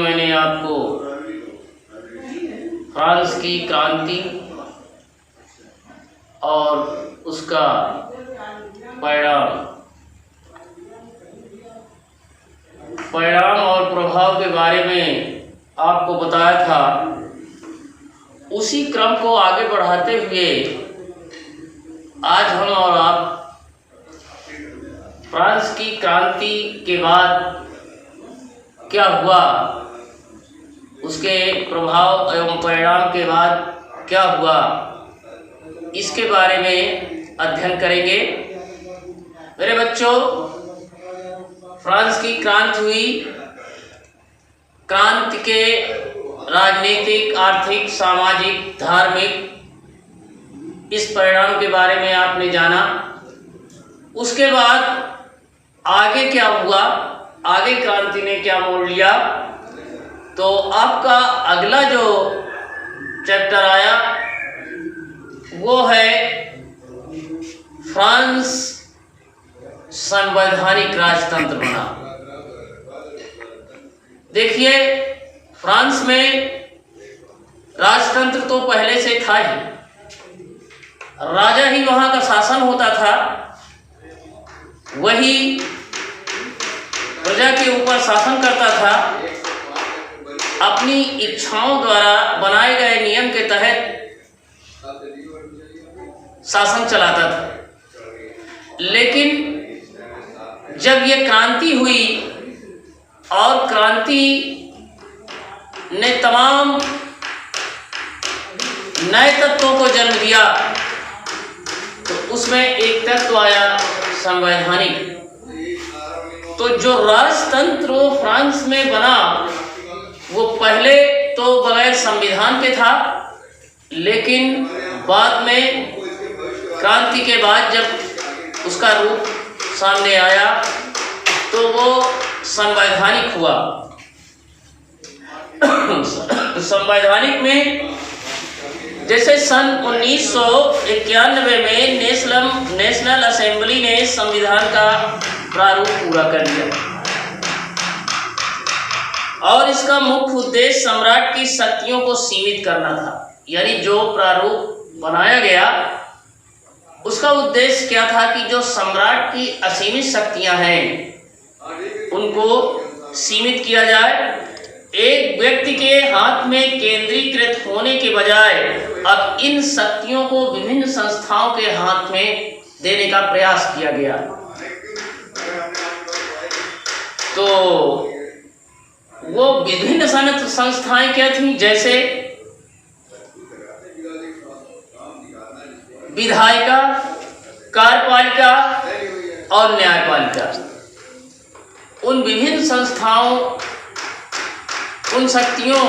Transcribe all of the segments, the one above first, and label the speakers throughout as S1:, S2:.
S1: मैंने आपको फ्रांस की क्रांति और उसका परिणाम और प्रभाव के बारे में आपको बताया था। उसी क्रम को आगे बढ़ाते हुए आज हम और आप फ्रांस की क्रांति के बाद क्या हुआ, उसके प्रभाव एवं परिणाम के बाद क्या हुआ, इसके बारे में अध्ययन करेंगे। मेरे बच्चों, फ्रांस की क्रांति हुई। क्रांति के राजनीतिक, आर्थिक, सामाजिक, धार्मिक इस परिणाम के बारे में आपने जाना। उसके बाद आगे क्या हुआ, आगे क्रांति ने क्या मोड़ लिया। तो आपका अगला जो चैप्टर आया वो है फ्रांस संवैधानिक राजतंत्र बना। देखिए, फ्रांस में राजतंत्र तो पहले से था ही, राजा ही वहां का शासन होता था, वही प्रजा के ऊपर शासन करता था, अपनी इच्छाओं द्वारा बनाए गए नियम के तहत शासन चलाता था। लेकिन जब ये क्रांति हुई और क्रांति ने तमाम नए तत्वों को जन्म दिया, तो उसमें एक तत्व आया संवैधानिक। तो जो राजतंत्र वो फ्रांस में बना वो पहले तो बगैर संविधान के था, लेकिन बाद में क्रांति के बाद जब उसका रूप सामने आया तो वो संवैधानिक हुआ। संवैधानिक में जैसे सन 1991 में नेशनल असेंबली ने संविधान का प्रारूप पूरा कर दिया और इसका मुख्य उद्देश्य सम्राट की शक्तियों को सीमित करना था। यानी जो प्रारूप बनाया गया उसका उद्देश्य क्या था कि जो सम्राट की असीमित शक्तियां हैं उनको सीमित किया जाए। एक व्यक्ति के हाथ में केंद्रीकृत होने के बजाय अब इन शक्तियों को विभिन्न संस्थाओं के हाथ में देने का प्रयास किया गया। तो वो विभिन्न संस्थाएं क्या थी, जैसे विधायिका, कार्यपालिका और न्यायपालिका। उन विभिन्न संस्थाओं, उन शक्तियों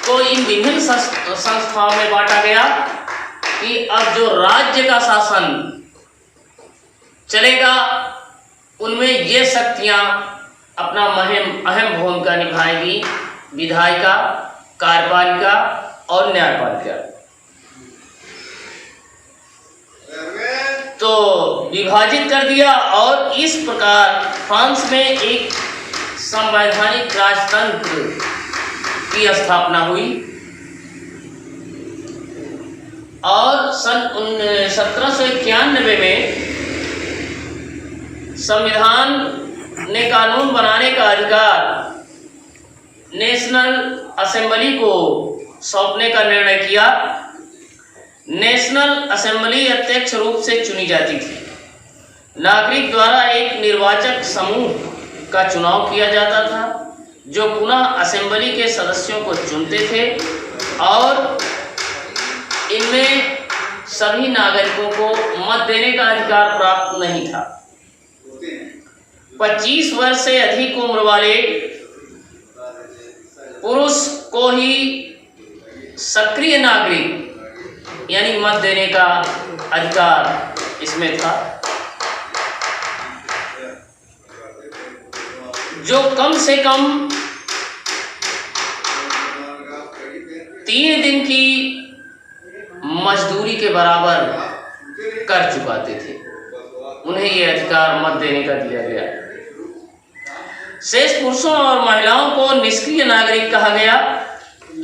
S1: को इन विभिन्न संस्थाओं में बांटा गया कि अब जो राज्य का शासन चलेगा उनमें ये शक्तियां अपना अहम भूमिका निभाएगी, विधायिका, कार्यपालिका और न्यायपालिका। तो विभाजित कर दिया और इस प्रकार फ्रांस में एक संवैधानिक राजतंत्र की स्थापना हुई। और सन 1791 में संविधान ने कानून बनाने का अधिकार नेशनल असेंबली को सौंपने का निर्णय किया। नेशनल असेंबली अध्यक्ष रूप से चुनी जाती थी। नागरिक द्वारा एक निर्वाचक समूह का चुनाव किया जाता था जो पुनः असेंबली के सदस्यों को चुनते थे और इनमें सभी नागरिकों को मत देने का अधिकार प्राप्त नहीं था। 25 वर्ष से अधिक उम्र वाले पुरुष को ही सक्रिय नागरिक यानी मत देने का अधिकार इसमें था। जो कम से कम 3 दिन की मजदूरी के बराबर कर चुकाते थे, उन्हें यह अधिकार मत देने का दिया गया। शेष पुरुषों और महिलाओं को निष्क्रिय नागरिक कहा गया।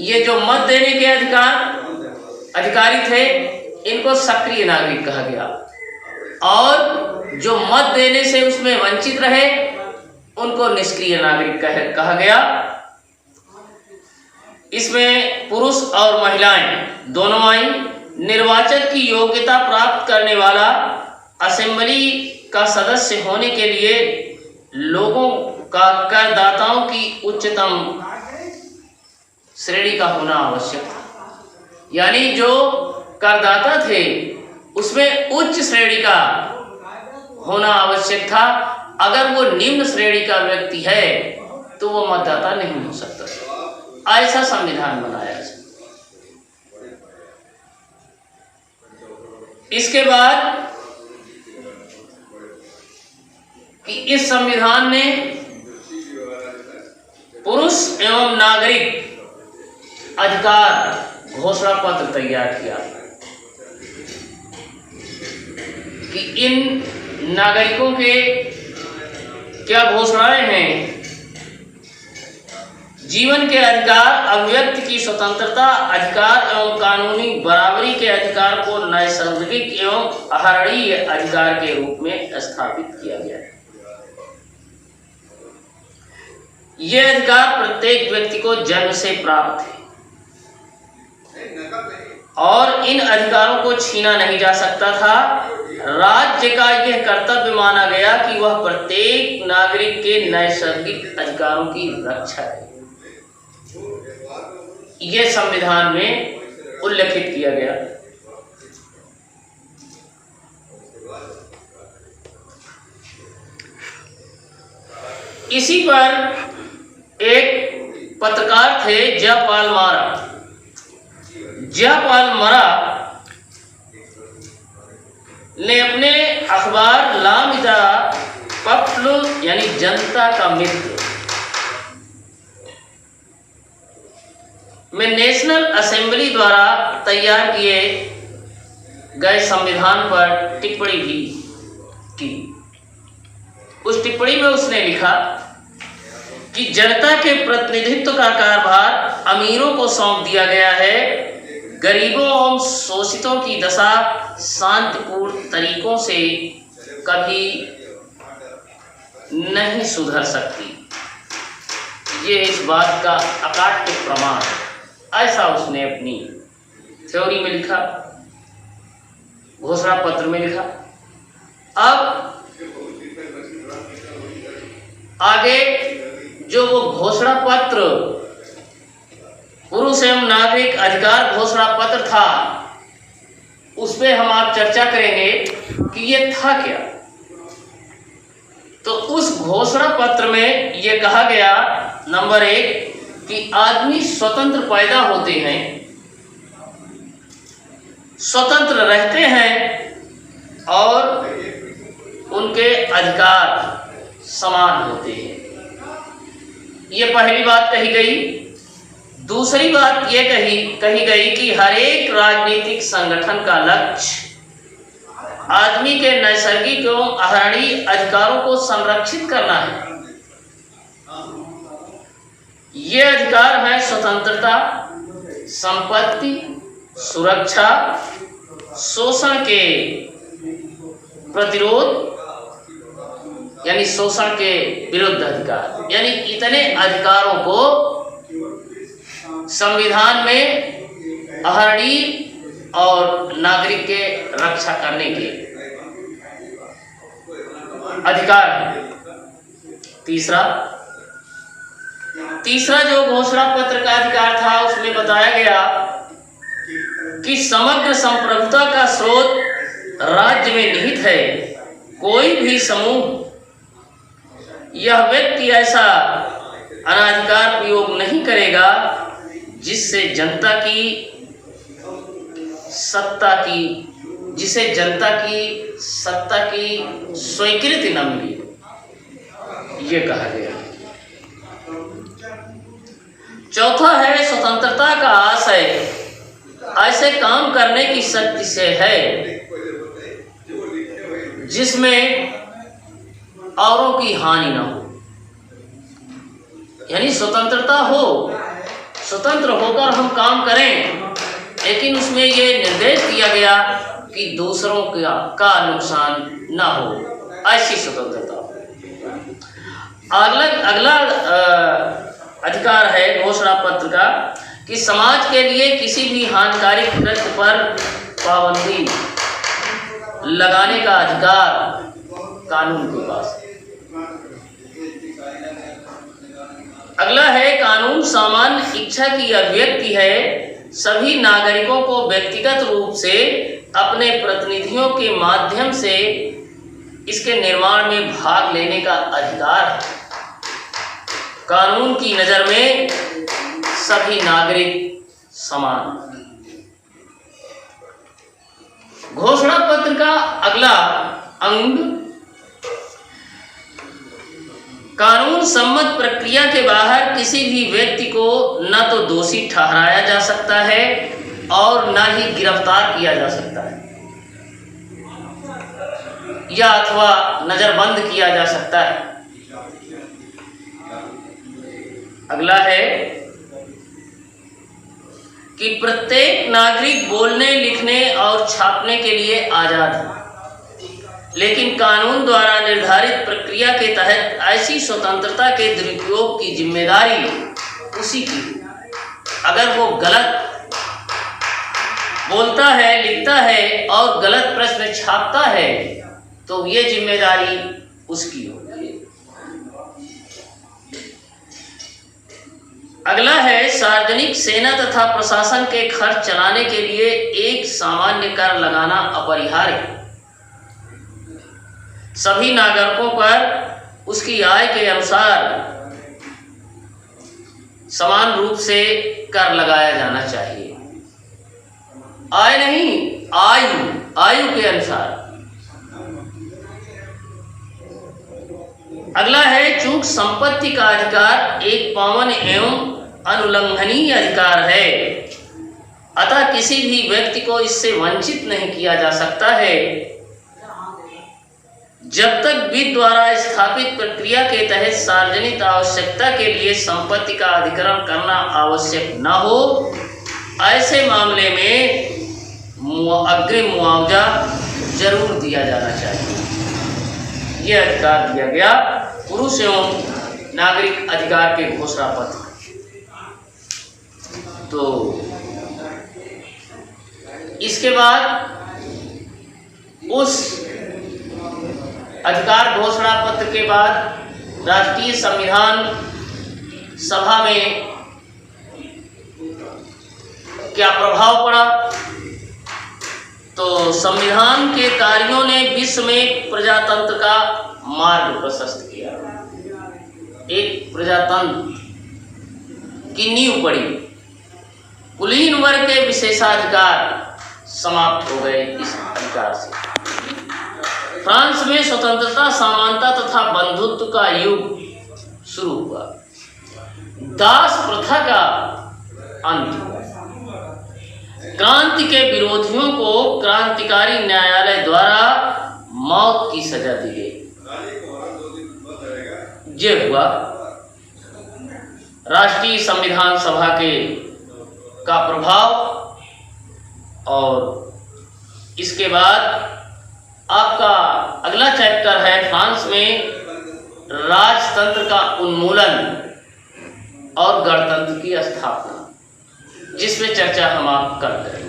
S1: ये जो मत देने के अधिकारी थे, इनको सक्रिय नागरिक कहा गया, और जो मत देने से उसमें वंचित रहे उनको निष्क्रिय नागरिक कहा गया। इसमें पुरुष और महिलाएं दोनों आई। निर्वाचन की योग्यता प्राप्त करने वाला असेंबली का सदस्य होने के लिए लोगों का करदाताओं की उच्चतम श्रेणी का होना आवश्यक था। यानी जो करदाता थे उसमें उच्च श्रेणी का होना आवश्यक था। अगर वो निम्न श्रेणी का व्यक्ति है तो वो मतदाता नहीं हो सकता। ऐसा संविधान बनाया। इसके बाद कि इस संविधान ने पुरुष एवं नागरिक अधिकार घोषणा पत्र तैयार किया कि इन नागरिकों के क्या घोषणाएं हैं। जीवन के अधिकार, अभिव्यक्ति की स्वतंत्रता, अधिकार एवं कानूनी बराबरी के अधिकार को नैसर्गिक एवं अहरणीय अधिकार के रूप में स्थापित किया गया है। ये अधिकार प्रत्येक व्यक्ति को जन्म से प्राप्त है और इन अधिकारों को छीना नहीं जा सकता था। राज्य का यह कर्तव्य माना गया कि वह प्रत्येक नागरिक के नैसर्गिक अधिकारों की रक्षा करे। यह संविधान में उल्लेखित किया गया। इसी पर एक पत्रकार थे जयपाल मारा। जयपाल मारा ने अपने अखबार लामिदा पप्ल यानी जनता का मित्र में नेशनल असेंबली द्वारा तैयार किए गए संविधान पर टिप्पणी भी की। उस टिप्पणी में उसने लिखा कि जनता के प्रतिनिधित्व का कार्यभार अमीरों को सौंप दिया गया है। गरीबों एवं शोषितों की दशा शांतिपूर्ण तरीकों से कभी नहीं सुधर सकती। ये इस बात का अकाट्य प्रमाण है। ऐसा उसने अपनी थ्योरी में लिखा, घोषणा पत्र में लिखा। अब आगे जो वो घोषणा पत्र, पुरुष एवं नागरिक अधिकार घोषणा पत्र था, उस पर हम आप चर्चा करेंगे कि ये था क्या। तो उस घोषणा पत्र में ये कहा गया, नंबर 1 कि आदमी स्वतंत्र पैदा होते हैं, स्वतंत्र रहते हैं और उनके अधिकार समान होते हैं। ये पहली बात कही गई। दूसरी बात ये कही गई कि हर एक राजनीतिक संगठन का लक्ष्य आदमी के नैसर्गिक एवं अहरणीय अधिकारों को संरक्षित करना है। ये अधिकार है स्वतंत्रता, संपत्ति, सुरक्षा, शोषण के प्रतिरोध यानी शोषण के विरुद्ध अधिकार। यानी इतने अधिकारों को संविधान में अहरणीय और नागरिक के रक्षा करने के अधिकार है। तीसरा जो घोषणा पत्र का अधिकार था, उसमें बताया गया कि समग्र संप्रभुता का स्रोत राज्य में निहित है। कोई भी समूह यह व्यक्ति ऐसा अनाधिकार प्रयोग नहीं करेगा जिसे जनता की सत्ता की स्वीकृति न मिली, ये कहा गया। चौथा है स्वतंत्रता का आशय ऐसे काम करने की शक्ति से है जिसमें औरों की हानि न हो। यानी स्वतंत्रता हो, स्वतंत्र होकर हम काम करें, लेकिन उसमें ये निर्देश दिया गया कि दूसरों का नुकसान ना हो, ऐसी स्वतंत्रता हो। अगला अधिकार है घोषणा पत्र का कि समाज के लिए किसी भी हानिकारक कृत्य पर पाबंदी लगाने का अधिकार कानून के पास है। अगला है कानून सामान्य इच्छा की अभिव्यक्ति है। सभी नागरिकों को व्यक्तिगत रूप से अपने प्रतिनिधियों के माध्यम से इसके निर्माण में भाग लेने का अधिकार है। कानून की नज़र में सभी नागरिक समान। घोषणा पत्र का अगला अंग कानून सम्मत प्रक्रिया के बाहर किसी भी व्यक्ति को न तो दोषी ठहराया जा सकता है और न ही गिरफ्तार किया जा सकता है या अथवा नजरबंद किया जा सकता है। अगला है कि प्रत्येक नागरिक बोलने, लिखने और छापने के लिए आजाद है, लेकिन कानून द्वारा निर्धारित प्रक्रिया के तहत ऐसी स्वतंत्रता के दुरुपयोग की जिम्मेदारी उसी की। अगर वो गलत बोलता है, लिखता है और गलत प्रश्न छापता है तो ये जिम्मेदारी उसकी होगी। अगला है सार्वजनिक सेना तथा प्रशासन के खर्च चलाने के लिए एक सामान्य कर लगाना अपरिहार्य है। सभी नागरिकों पर उसकी आय के अनुसार समान रूप से कर लगाया जाना चाहिए। आय नहीं, आयु के अनुसार। अगला है चूंकि संपत्ति का अधिकार एक पावन एवं अनुल्लंघनीय अधिकार है, अतः किसी भी व्यक्ति को इससे वंचित नहीं किया जा सकता है जब तक विधि द्वारा स्थापित प्रक्रिया के तहत सार्वजनिक आवश्यकता के लिए संपत्ति का अधिग्रहण करना आवश्यक न हो। ऐसे मामले में अग्रिम मुआवजा जरूर दिया जाना चाहिए। यह अधिकार दिया गया पुरुष एवं नागरिक अधिकार के घोषणा पत्र। तो इसके बाद उस अधिकार घोषणा पत्र के बाद राष्ट्रीय संविधान सभा में क्या प्रभाव पड़ा? तो संविधान के कार्यों ने विश्व में प्रजातंत्र का मार्ग प्रशस्त किया। एक प्रजातंत्र की नींव पड़ी। कुलीन वर्ग के विशेषाधिकार समाप्त हो गए इस अधिकार से। फ्रांस में स्वतंत्रता, समानता तथा बंधुत्व का युग शुरू हुआ। दास प्रथा का अंत हुआ। क्रांति के विरोधियों को क्रांतिकारी न्यायालय द्वारा मौत की सजा दी गई। ये हुआ राष्ट्रीय संविधान सभा का प्रभाव। और इसके बाद आपका अगला चैप्टर है फ्रांस में राजतंत्र का उन्मूलन और गणतंत्र की स्थापना, जिसमें चर्चा हम आप करते हैं।